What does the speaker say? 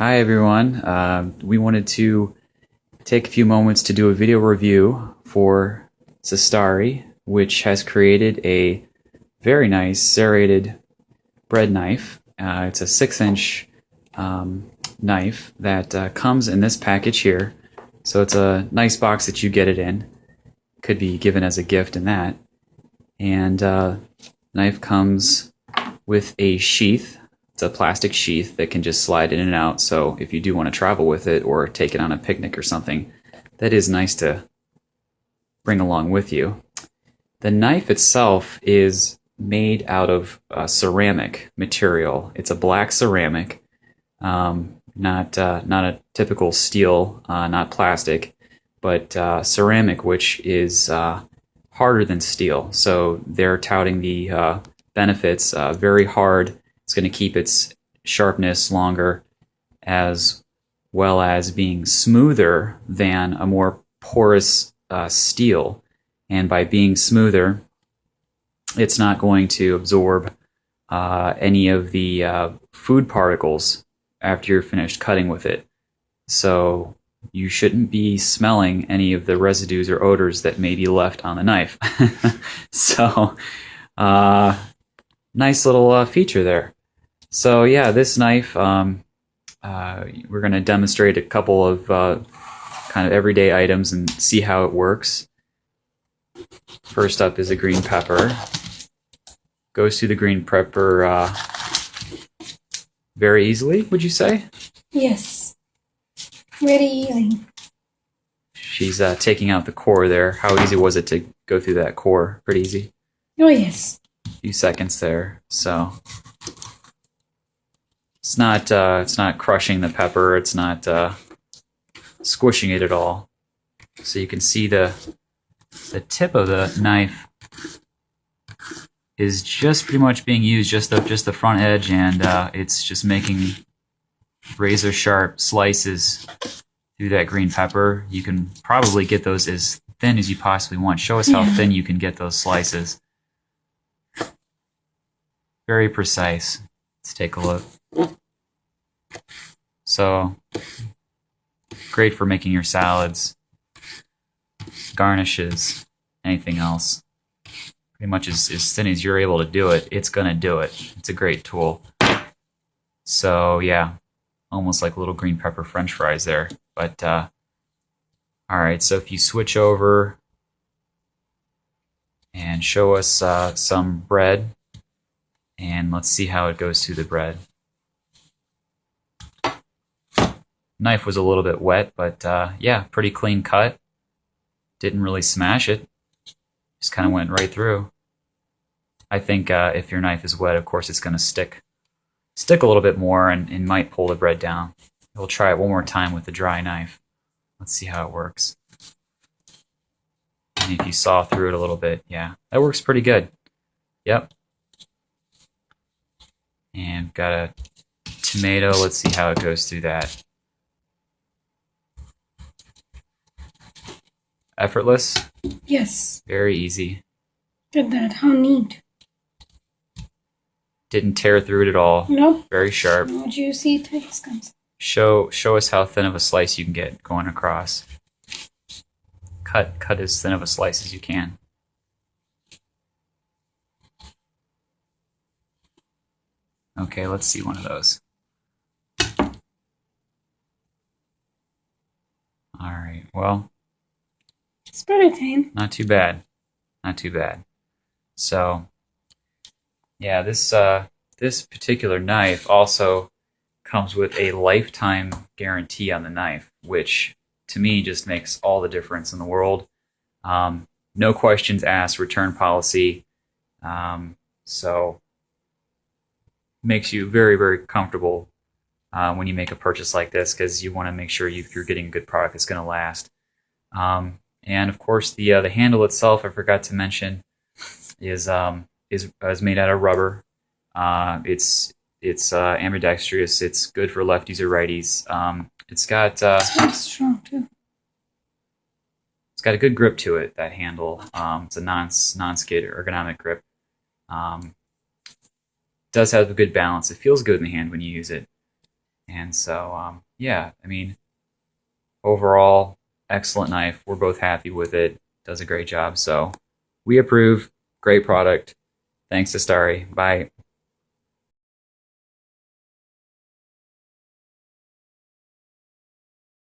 Hi everyone. We wanted to take a few moments to do a video review for Cestari, which has created a very nice serrated bread knife. It's a 6-inch knife that comes in this package here. So it's a nice box that you get it in. Could be given as a gift in that. And knife comes with a sheath. It's a plastic sheath that can just slide in and out, so if you do want to travel with it or take it on a picnic or something, that is nice to bring along with you. The knife itself is made out of ceramic material. It's a black ceramic, not a typical steel, not plastic, but ceramic, which is harder than steel. So they're touting the benefits. Very hard. It's going to keep its sharpness longer, as well as being smoother than a more porous steel. And by being smoother, it's not going to absorb any of the food particles after you're finished cutting with it. So you shouldn't be smelling any of the residues or odors that may be left on the knife. So, nice little feature there. So yeah, this knife, we're going to demonstrate a couple of kind of everyday items and see how it works. First up is a green pepper. Goes through the green pepper very easily, would you say? Yes, very easy. She's taking out the core there. How easy was it to go through that core? Pretty easy? Oh yes. A few seconds there, so... It's not crushing the pepper. It's not squishing it at all. So you can see the tip of the knife is just pretty much being used, just the front edge, and it's just making razor sharp slices through that green pepper. You can probably get those as thin as you possibly want. Show us how thin you can get those slices. Very precise. Let's take a look. So, great for making your salads, garnishes, anything else. Pretty much as thin as you're able to do it, it's going to do it. It's a great tool. So, yeah, almost like little green pepper french fries there. But, alright, so if you switch over and show us some bread, and let's see how it goes through the bread. Knife was a little bit wet, but yeah, pretty clean cut. Didn't really smash it. Just kind of went right through. I think if your knife is wet, of course, it's going to stick a little bit more and might pull the bread down. We'll try it one more time with the dry knife. Let's see how it works. And if you saw through it a little bit, yeah, that works pretty good. Yep. And got a tomato. Let's see how it goes through that. Effortless? Yes. Very easy. Look at that, how neat. Didn't tear through it at all. Nope. Very sharp. No juicy taste comes. Show us how thin of a slice you can get going across. Cut as thin of a slice as you can. Okay, let's see one of those. Alright, well, It's pretty thin. not too bad. Not too bad. So, yeah, this particular knife also comes with a lifetime guarantee on the knife, which to me just makes all the difference in the world. No questions asked, return policy. So, makes you very, very comfortable when you make a purchase like this, because you want to make sure you're getting a good product that's going to last. And of course, the handle itself, I forgot to mention, is made out of rubber. It's ambidextrous. It's good for lefties or righties. It's got It's strong too. it's got a good grip to it. That handle. It's a non-skid ergonomic grip. Does have a good balance. It feels good in the hand when you use it. And so, yeah, I mean, overall, excellent knife. We're both happy with it. Does a great job. So we approve. Great product. Thanks to Cestari. Bye.